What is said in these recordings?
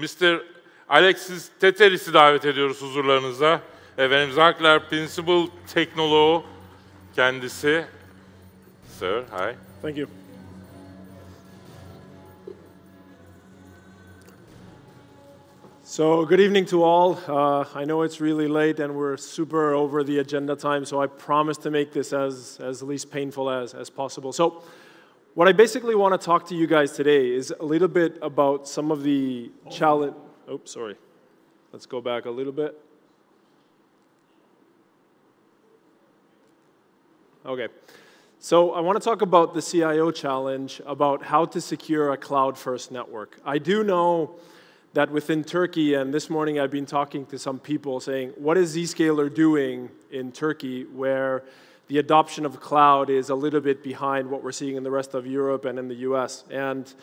Mr. Alexis Teteris'i davet ediyoruz huzurlarınıza. Efendim, Zscaler Principal Teknoloğu kendisi. Sir, hi. Thank you. So, good evening to all. I know it's really late and we're super over the agenda time, so I promise to make this as least painful as possible. So, what I basically want to talk to you guys today is a little bit about some of the challenge. Oops, sorry. Let's go back a little bit. Okay. So I want to talk about the CIO challenge, about how to secure a cloud-first network. I do know that within Turkey, and this morning I've been talking to some people saying, what is Zscaler doing in Turkey where the adoption of cloud is a little bit behind what we're seeing in the rest of Europe and in the US? And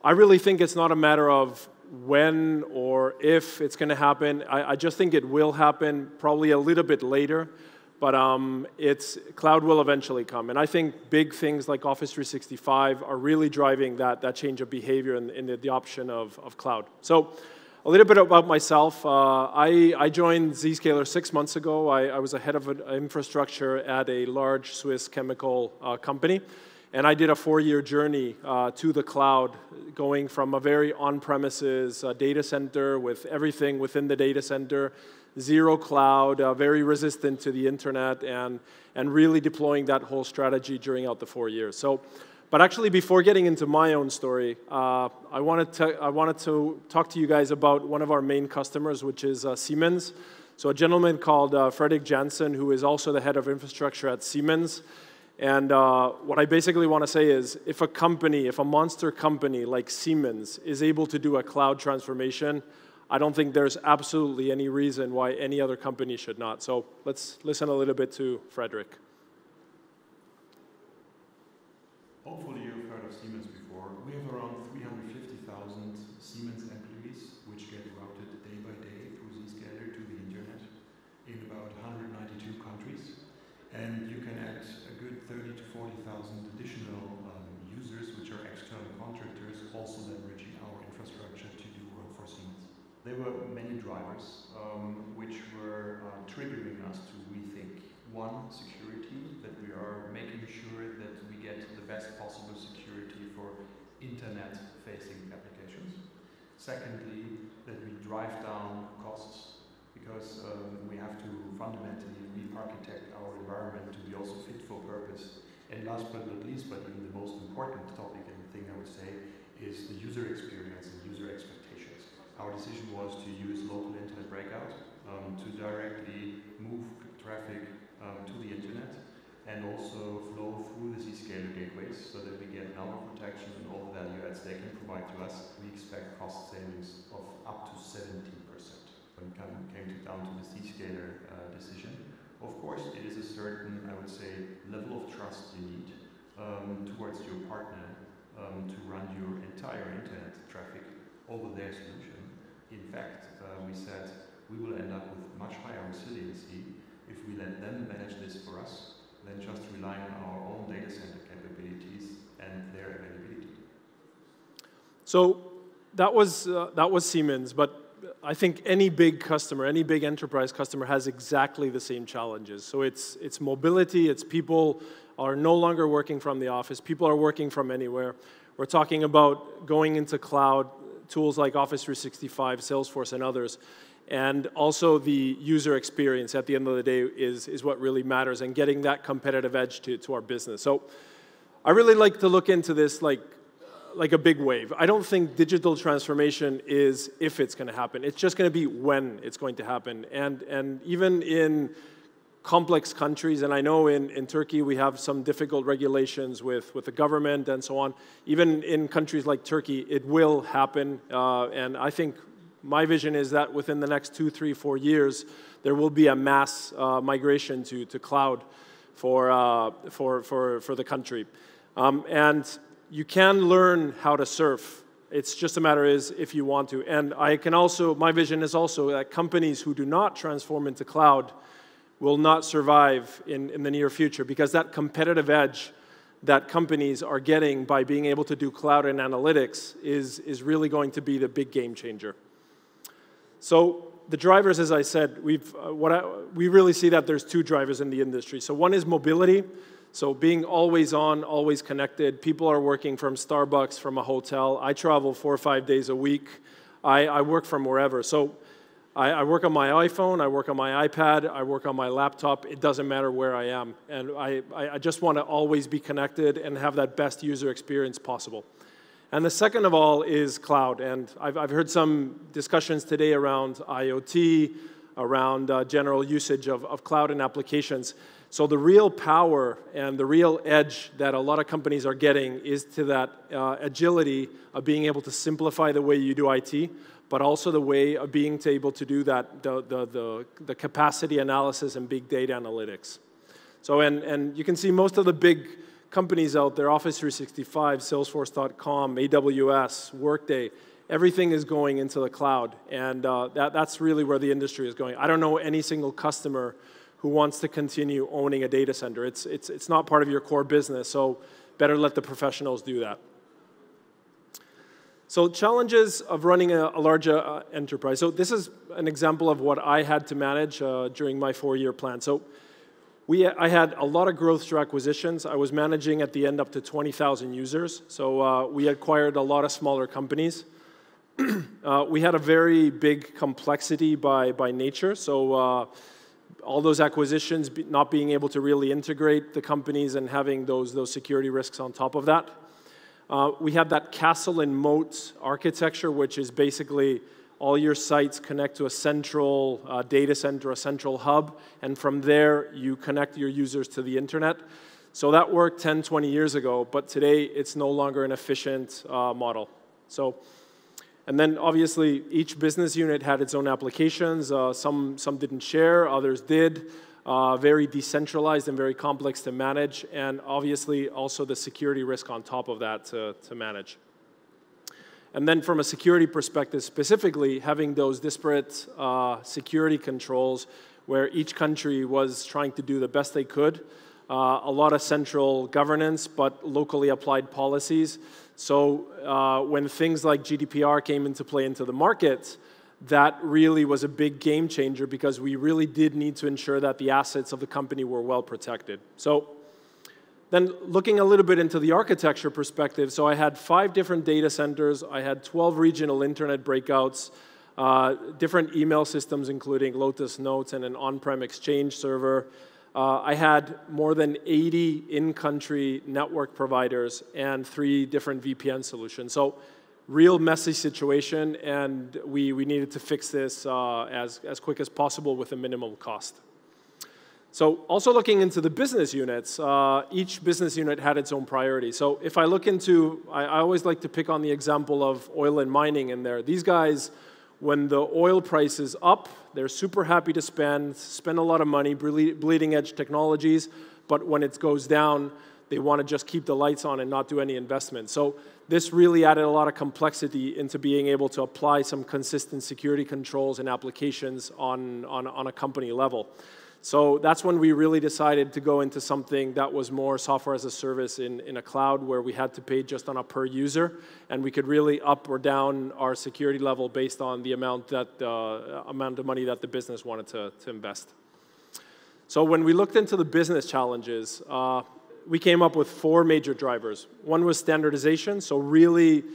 I really think it's not a matter of when or if it's going to happen. I just think it will happen probably a little bit later. But cloud will eventually come. And I think big things like Office 365 are really driving that change of behavior in the adoption of cloud. So a little bit about myself. I joined Zscaler 6 months ago. I was a head of infrastructure at a large Swiss chemical company. And I did a 4-year journey to the cloud, going from a very on-premises data center with everything within the data center, zero cloud, very resistant to the internet, and really deploying that whole strategy during out the 4 years. So, but actually, before getting into my own story, I wanted to talk to you guys about one of our main customers, which is Siemens. So a gentleman called Fredrik Jansen, who is also the head of infrastructure at Siemens. And what I basically want to say is, if a monster company like Siemens is able to do a cloud transformation, I don't think there's absolutely any reason why any other company should not. So let's listen a little bit to Fredrik. Hopefully you've heard of Siemens before. We have around 350,000 Siemens employees, which get routed day by day through Zscaler to the internet in about 192 countries. And you can add a good 30,000 to 40,000 additional users, which are external contractors, also leveraging our infrastructure to do work for Siemens. There were many drivers which were triggering us to rethink. One, security, that we are making sure that we get the best possible security for internet-facing applications. Secondly, that we drive down costs, because we have to fundamentally re-architect our environment to be also fit for purpose. And last but not least, but even the most important topic and thing I would say, is the user experience and user expectations. Our decision was to use local internet breakout to directly move traffic to the internet and also flow through the Zscaler gateways so that we get network protection and all the value adds they can provide to us. We expect cost savings of up to 70%. When it came down to the Zscaler decision, of course, it is a certain, I would say, level of trust you need towards your partner to run your entire internet traffic over their solution. In fact, we said we will end up with much higher resiliency if we let them manage this for us than just relying on our own data center capabilities and their availability. So that was Siemens, but I think any big customer, any big enterprise customer has exactly the same challenges. So it's mobility, it's people are no longer working from the office, people are working from anywhere. We're talking about going into cloud, tools like Office 365, Salesforce, and others. And also the user experience at the end of the day is what really matters, and getting that competitive edge to our business. So I really like to look into this like a big wave. I don't think digital transformation is if it's going to happen. It's just going to be when it's going to happen. And even in complex countries, and I know in Turkey we have some difficult regulations with the government and so on. Even in countries like Turkey, it will happen. And I think my vision is that within the next 2, 3, 4 years, there will be a mass migration to cloud for the country. And you can learn how to surf. It's just a matter is if you want to. And my vision is also that companies who do not transform into cloud will not survive in the near future, because that competitive edge that companies are getting by being able to do cloud and analytics is really going to be the big game changer. So the drivers, as I said, we really see that there's two drivers in the industry. So one is mobility, so being always on, always connected. People are working from Starbucks, from a hotel. I travel 4 or 5 days a week. I work from wherever. So I work on my iPhone, I work on my iPad, I work on my laptop. It doesn't matter where I am. And I just want to always be connected and have that best user experience possible. And the second of all is cloud. And I've heard some discussions today around IoT, around general usage of cloud and applications. So the real power and the real edge that a lot of companies are getting is to that agility of being able to simplify the way you do IT, but also the way of being able to do that, the capacity analysis and big data analytics. So, and you can see most of the big companies out there, Office 365, Salesforce.com, AWS, Workday, everything is going into the cloud. And that's really where the industry is going. I don't know any single customer who wants to continue owning a data center. It's not part of your core business, so better let the professionals do that. So challenges of running a larger enterprise. So this is an example of what I had to manage during my 4-year plan. So I had a lot of growth through acquisitions. I was managing at the end up to 20,000 users. So we acquired a lot of smaller companies. We had a very big complexity by nature. So all those acquisitions not being able to really integrate the companies and having those security risks on top of that. We had that castle and moat architecture, which is basically all your sites connect to a central data center, a central hub, and from there you connect your users to the internet. So that worked 10, 20 years ago, but today it's no longer an efficient model. So, and then obviously each business unit had its own applications. Some didn't share, others did. Very decentralized and very complex to manage, and obviously also the security risk on top of that to manage. And then from a security perspective specifically, having those disparate security controls where each country was trying to do the best they could, a lot of central governance, but locally applied policies. So when things like GDPR came into play into the market, that really was a big game changer because we really did need to ensure that the assets of the company were well protected. So then looking a little bit into the architecture perspective, so I had 5 different data centers, I had 12 regional internet breakouts, different email systems including Lotus Notes and an on-prem Exchange server. I had more than 80 in-country network providers and 3 different VPN solutions. So real messy situation, and we needed to fix this as quick as possible with a minimal cost. So also looking into the business units, each business unit had its own priority. So if I look into, I always like to pick on the example of oil and mining in there. These guys, when the oil price is up, they're super happy to spend a lot of money, bleeding edge technologies, but when it goes down, they want to just keep the lights on and not do any investment. So this really added a lot of complexity into being able to apply some consistent security controls and applications on a company level. So that's when we really decided to go into something that was more software as a service in a cloud where we had to pay just on a per user, and we could really up or down our security level based on the amount of money that the business wanted to invest. So when we looked into the business challenges, we came up with 4 major drivers. One was standardization, so really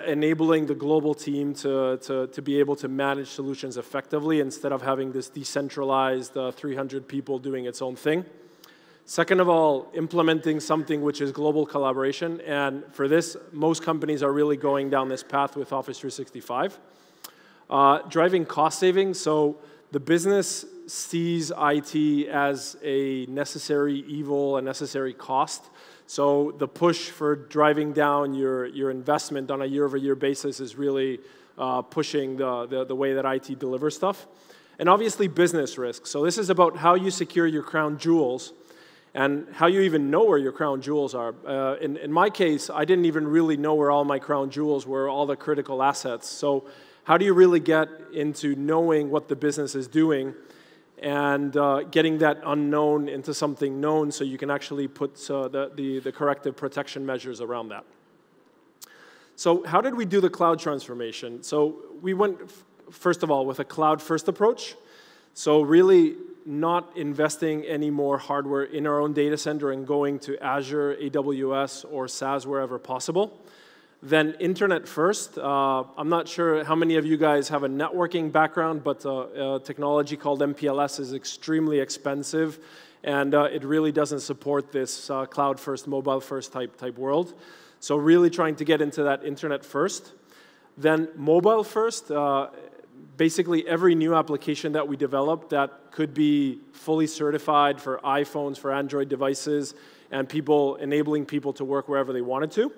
enabling the global team to be able to manage solutions effectively instead of having this decentralized 300 people doing its own thing. Second of all, implementing something which is global collaboration, and for this, most companies are really going down this path with Office 365. Driving cost savings, so the business sees IT as a necessary evil, a necessary cost. So the push for driving down your investment on a year-over-year basis is really pushing the way that IT delivers stuff. And obviously business risk. So this is about how you secure your crown jewels and how you even know where your crown jewels are. In my case, I didn't even really know where all my crown jewels were, all the critical assets. So how do you really get into knowing what the business is doing and getting that unknown into something known so you can actually put the corrective protection measures around that. So how did we do the cloud transformation? So we went, first of all, with a cloud-first approach. So really not investing any more hardware in our own data center and going to Azure, AWS, or SaaS wherever possible. Then internet first. I'm not sure how many of you guys have a networking background, but a technology called MPLS is extremely expensive, and it really doesn't support this cloud-first, mobile-first type world. So really trying to get into that internet first. Then mobile first. Basically, every new application that we develop that could be fully certified for iPhones, for Android devices, and enabling people to work wherever they wanted to.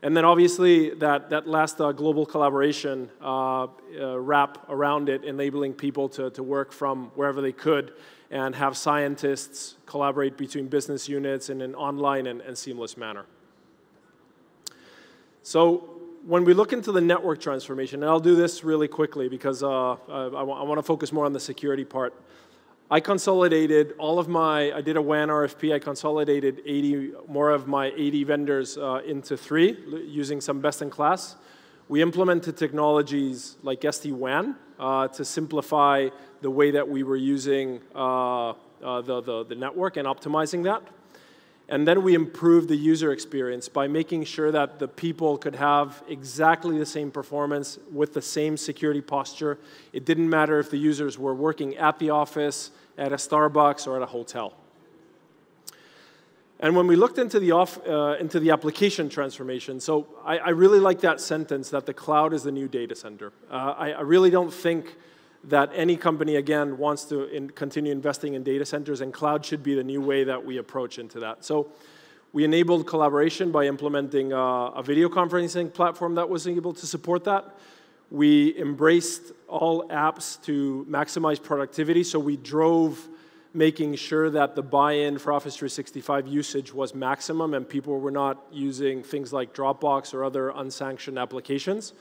And then obviously, that last global collaboration wrap around it, enabling people to work from wherever they could and have scientists collaborate between business units in an online and seamless manner. So when we look into the network transformation, and I'll do this really quickly because I want to focus more on the security part. I consolidated I did a WAN RFP, I consolidated more of my 80 vendors into 3 using some best in class. We implemented technologies like SD-WAN to simplify the way that we were using the network and optimizing that. And then we improved the user experience by making sure that the people could have exactly the same performance with the same security posture. It didn't matter if the users were working at the office, at a Starbucks, or at a hotel. And when we looked into the application transformation, so I really like that sentence that the cloud is the new data center. I really don't think that any company, again, wants to continue investing in data centers, and cloud should be the new way that we approach into that. So we enabled collaboration by implementing a video conferencing platform that was able to support that. We embraced all apps to maximize productivity, so we drove making sure that the buy-in for Office 365 usage was maximum and people were not using things like Dropbox or other unsanctioned applications.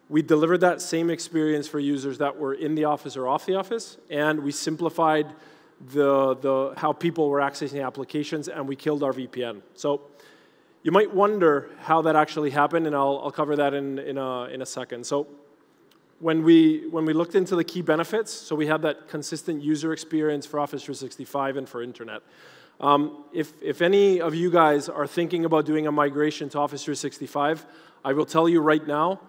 We delivered that same experience for users that were in the office or off the office, and we simplified how people were accessing applications, and we killed our VPN. So you might wonder how that actually happened, and I'll cover that in a second. So when we looked into the key benefits, so we had that consistent user experience for Office 365 and for Internet. If any of you guys are thinking about doing a migration to Office 365, I will tell you right now,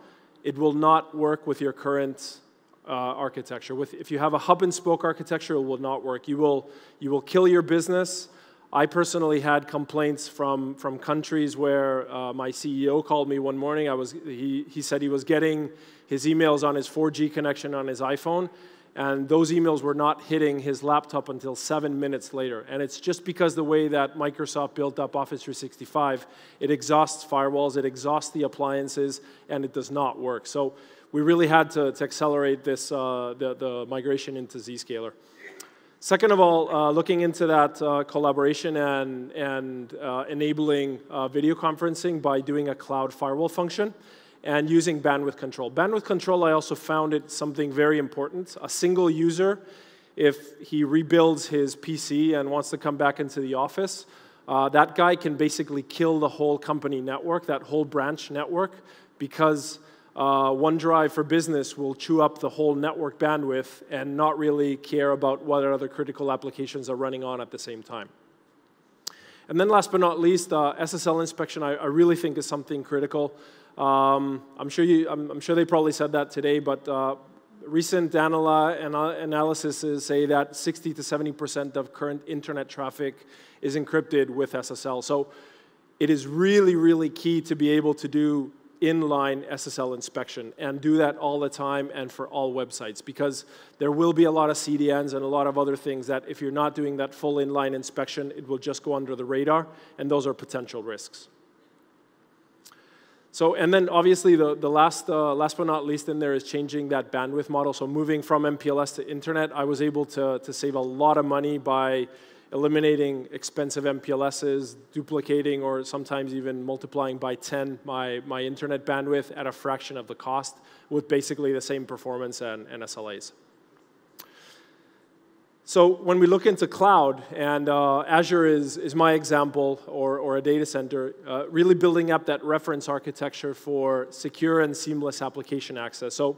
it will not work with your current architecture. If you have a hub-and-spoke architecture, it will not work. You will kill your business. I personally had complaints from countries where my CEO called me one morning. He said he was getting his emails on his 4G connection on his iPhone, and those emails were not hitting his laptop until 7 minutes later. And it's just because the way that Microsoft built up Office 365, it exhausts firewalls, it exhausts the appliances, and it does not work. So we really had to accelerate this, the migration into Zscaler. Second of all, looking into that collaboration and enabling video conferencing by doing a cloud firewall function and using bandwidth control. Bandwidth control, I also found it something very important. A single user, if he rebuilds his PC and wants to come back into the office, that guy can basically kill the whole company network, that whole branch network, because OneDrive for Business will chew up the whole network bandwidth and not really care about what other critical applications are running on at the same time. And then last but not least, SSL inspection I really think is something critical. I'm sure they probably said that today, but recent analyses say that 60 to 70% of current internet traffic is encrypted with SSL. So it is really, really key to be able to do inline SSL inspection and do that all the time and for all websites, because there will be a lot of CDNs and a lot of other things that if you're not doing that full inline inspection, it will just go under the radar, and those are potential risks. So, and then obviously the last but not least in there is changing that bandwidth model. So moving from MPLS to internet, I was able to save a lot of money by eliminating expensive MPLSs, duplicating or sometimes even multiplying by 10 my internet bandwidth at a fraction of the cost with basically the same performance and SLAs. So when we look into cloud, and Azure is my example, or a data center, really building up that reference architecture for secure and seamless application access. So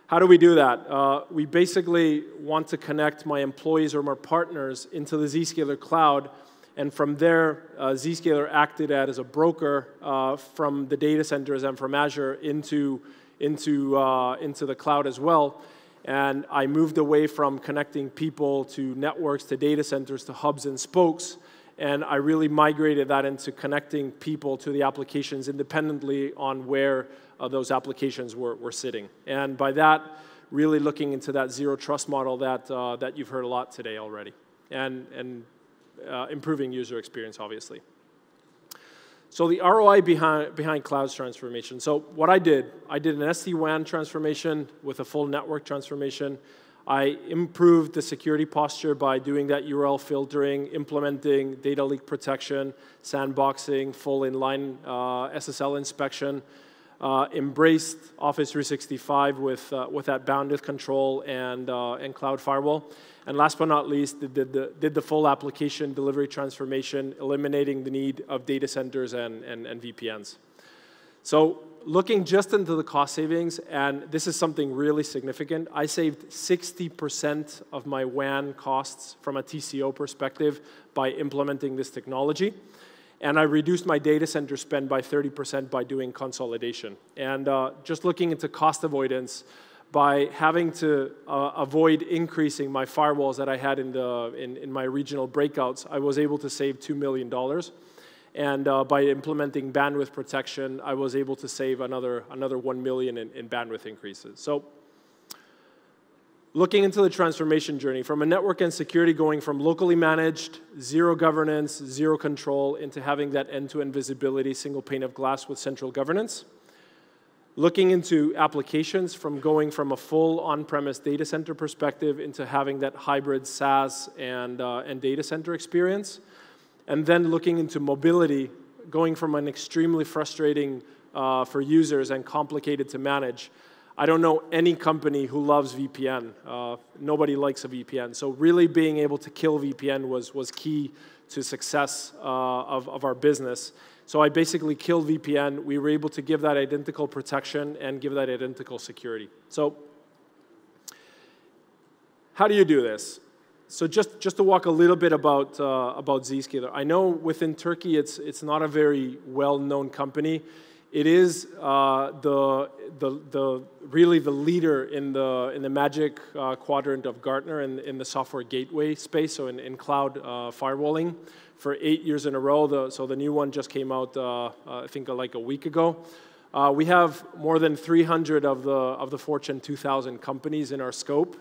how do we do that? We basically want to connect my employees or my partners into the Zscaler cloud, and from there, Zscaler acted as a broker from the data centers and from Azure into the cloud as well. And I moved away from connecting people to networks, to data centers, to hubs and spokes, and I really migrated that into connecting people to the applications independently on where those applications were sitting. And by that, really looking into that zero trust model that you've heard a lot today already, and improving user experience, obviously. So the ROI behind cloud transformation. So what I did an SD-WAN transformation with a full network transformation. I improved the security posture by doing that URL filtering, implementing data leak protection, sandboxing, full inline SSL inspection, embraced Office 365 with that bandwidth control and cloud firewall. And last but not least, did the full application delivery transformation, eliminating the need of data centers and VPNs. So looking just into the cost savings, and this is something really significant, I saved 60% of my WAN costs from a TCO perspective by implementing this technology. And I reduced my data center spend by 30% by doing consolidation. And just looking into cost avoidance, by having to avoid increasing my firewalls that I had in my regional breakouts, I was able to save $2 million. And by implementing bandwidth protection, I was able to save another $1 million in bandwidth increases. So looking into the transformation journey, from a network and security going from locally managed, zero governance, zero control, into having that end-to-end visibility, single pane of glass with central governance. Looking into applications, from going from a full on-premise data center perspective into having that hybrid SaaS and data center experience. And then looking into mobility, going from an extremely frustrating for users and complicated to manage. I don't know any company who loves VPN. Nobody likes a VPN. So really being able to kill VPN was key to success of our business. So I basically killed VPN. We were able to give that identical protection and give that identical security. So how do you do this? So just to walk a little bit about Zscaler. I know within Turkey it's not a very well-known company. It is really the leader in the magic quadrant of Gartner in the software gateway space, so in cloud firewalling for 8 years in a row. So the new one just came out, I think like a week ago. We have more than 300 of the Fortune 2000 companies in our scope,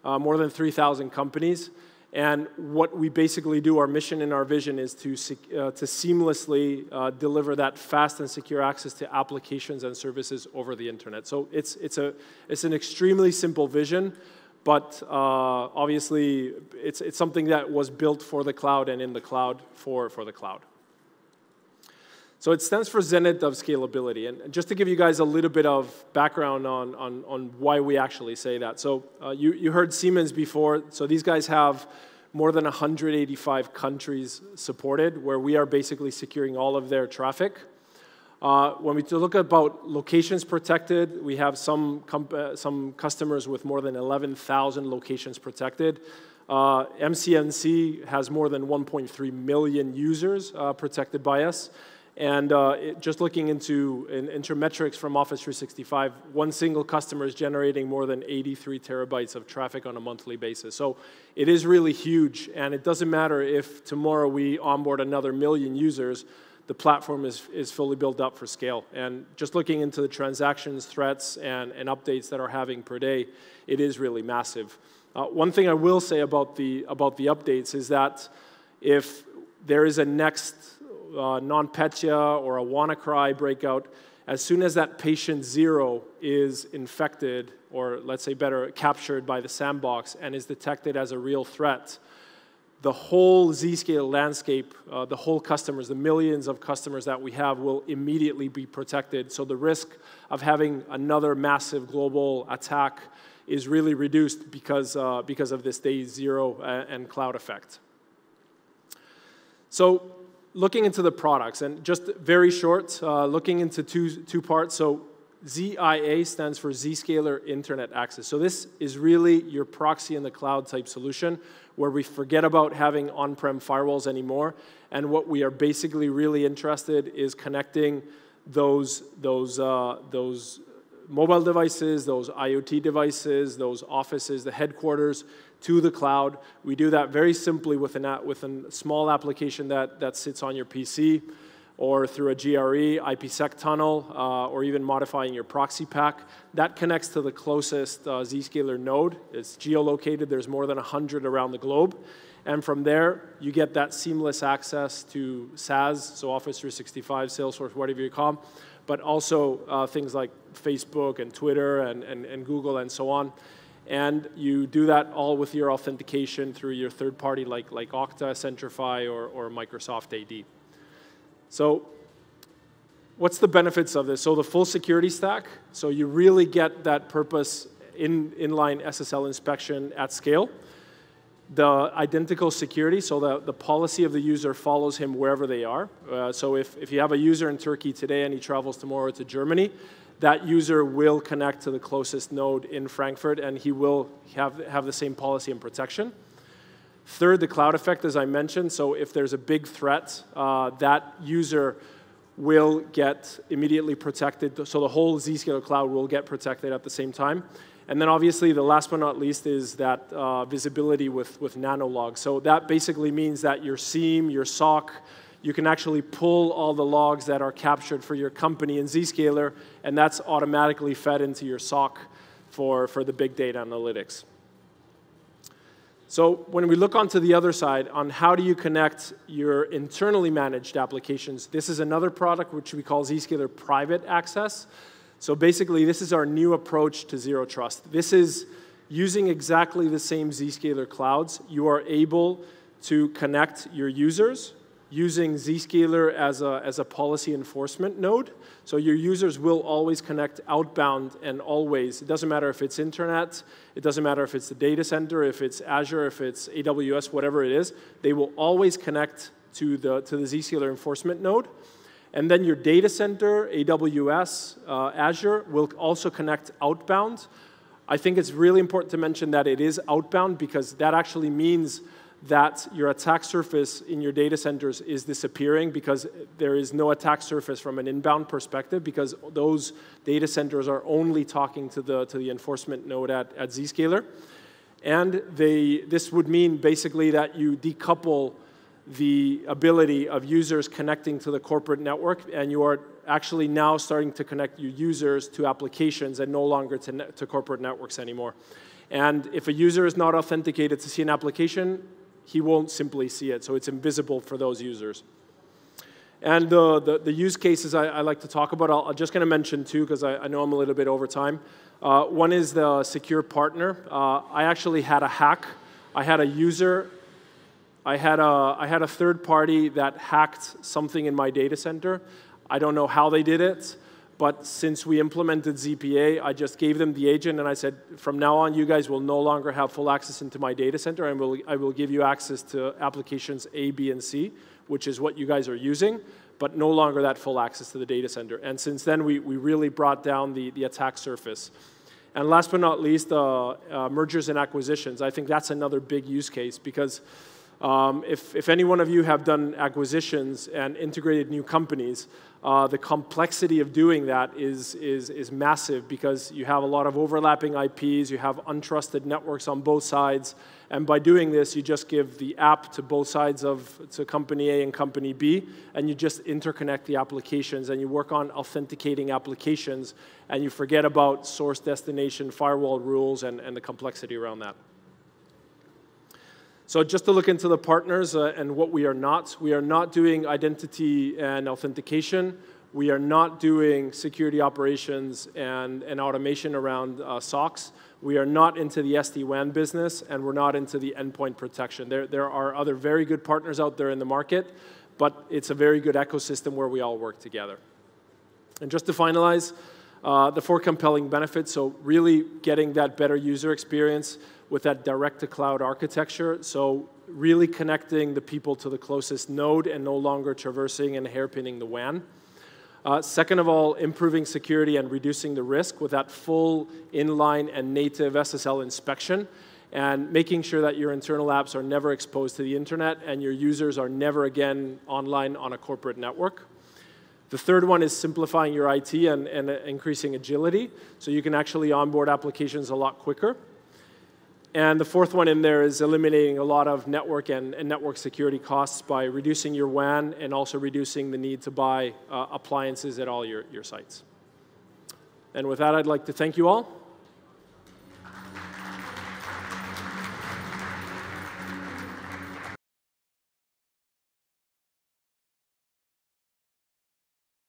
more than 3,000 companies. And what we basically do, our mission and our vision, is to seamlessly deliver that fast and secure access to applications and services over the internet. So it's an extremely simple vision, but obviously it's something that was built for the cloud and in the cloud for the cloud. So it stands for Zenith of Scalability. And just to give you guys a little bit of background on why we actually say that. So you heard Siemens before. So these guys have more than 185 countries supported, where we are basically securing all of their traffic. When we look about locations protected, we have some customers with more than 11,000 locations protected. MCNC has more than 1.3 million users protected by us. And just looking into metrics from Office 365, one single customer is generating more than 83 terabytes of traffic on a monthly basis. So it is really huge, and it doesn't matter if tomorrow we onboard another 1 million users, the platform is fully built up for scale. And just looking into the transactions, threats, and updates that are having per day, it is really massive. One thing I will say about the updates is that if there is a next NotPetya or a WannaCry breakout, as soon as that patient 0 is infected, or let's say better, captured by the sandbox and is detected as a real threat, the whole Zscaler landscape, the whole customers, the millions of customers that we have will immediately be protected. So the risk of having another massive global attack is really reduced because of this day zero and cloud effect. So looking into the products, and just very short, looking into two parts. So ZIA stands for Zscaler Internet Access. So this is really your proxy in the cloud type solution where we forget about having on-prem firewalls anymore. And what we are basically really interested is connecting those mobile devices, those IoT devices, those offices, the headquarters to the cloud. We do that very simply with a small application that sits on your PC, or through a GRE, IPsec tunnel, or even modifying your proxy pack. That connects to the closest Zscaler node. It's geolocated. There's more than 100 around the globe. And from there, you get that seamless access to SaaS, so Office 365, Salesforce, whatever you call them, but also things like Facebook and Twitter and Google and so on. And you do that all with your authentication through your third party like Okta, Centrify, or Microsoft AD. So what's the benefits of this? So the full security stack, so you really get that purpose inline SSL inspection at scale. The identical security, so the policy of the user follows him wherever they are. So if you have a user in Turkey today and he travels tomorrow to Germany, that user will connect to the closest node in Frankfurt and he will have the same policy and protection. Third, the cloud effect, as I mentioned. So if there's a big threat, that user will get immediately protected. So the whole Zscaler cloud will get protected at the same time. And then obviously the last but not least is that visibility with nanologs. So that basically means that your SIEM, your SOC, you can actually pull all the logs that are captured for your company in Zscaler, and that's automatically fed into your SOC for the big data analytics. So when we look onto the other side on how do you connect your internally managed applications, this is another product which we call Zscaler Private Access. So basically, this is our new approach to Zero Trust. This is using exactly the same Zscaler clouds. You are able to connect your users using Zscaler as a policy enforcement node. So your users will always connect outbound and always. It doesn't matter if it's internet, it doesn't matter if it's the data center, if it's Azure, if it's AWS, whatever it is. They will always connect to the Zscaler enforcement node. And then your data center, AWS, Azure, will also connect outbound. I think it's really important to mention that it is outbound because that actually means that your attack surface in your data centers is disappearing because there is no attack surface from an inbound perspective because those data centers are only talking to the enforcement node at Zscaler. And this would mean basically that you decouple the ability of users connecting to the corporate network, and you are actually now starting to connect your users to applications and no longer to corporate networks anymore. And if a user is not authenticated to see an application, he won't simply see it, so it's invisible for those users. And the use cases I like to talk about, I'm just going to mention two because I know I'm a little bit over time. One is the secure partner. I actually had a hack. I had a user. I had a third party that hacked something in my data center. I don't know how they did it, but since we implemented ZPA, I just gave them the agent and I said, from now on, you guys will no longer have full access into my data center and I will give you access to applications A, B, and C, which is what you guys are using, but no longer that full access to the data center. And since then, we really brought down the attack surface. And last but not least, mergers and acquisitions. I think that's another big use case because if any one of you have done acquisitions and integrated new companies, the complexity of doing that is massive because you have a lot of overlapping IPs, you have untrusted networks on both sides, and by doing this, you just give the app to both sides to company A and company B, and you just interconnect the applications, and you work on authenticating applications, and you forget about source destination, firewall rules, and the complexity around that. So just to look into the partners and what we are not doing identity and authentication. We are not doing security operations and automation around SOCs. We are not into the SD-WAN business, and we're not into the endpoint protection. There are other very good partners out there in the market, but it's a very good ecosystem where we all work together. And just to finalize, The 4 compelling benefits, so really getting that better user experience with that direct-to-cloud architecture, so really connecting the people to the closest node and no longer traversing and hairpinning the WAN. Second of all, improving security and reducing the risk with that full inline and native SSL inspection, and making sure that your internal apps are never exposed to the internet and your users are never again online on a corporate network. The third one is simplifying your IT and increasing agility, so you can actually onboard applications a lot quicker. And the fourth one in there is eliminating a lot of network and network security costs by reducing your WAN and also reducing the need to buy appliances at all your sites. And with that, I'd like to thank you all.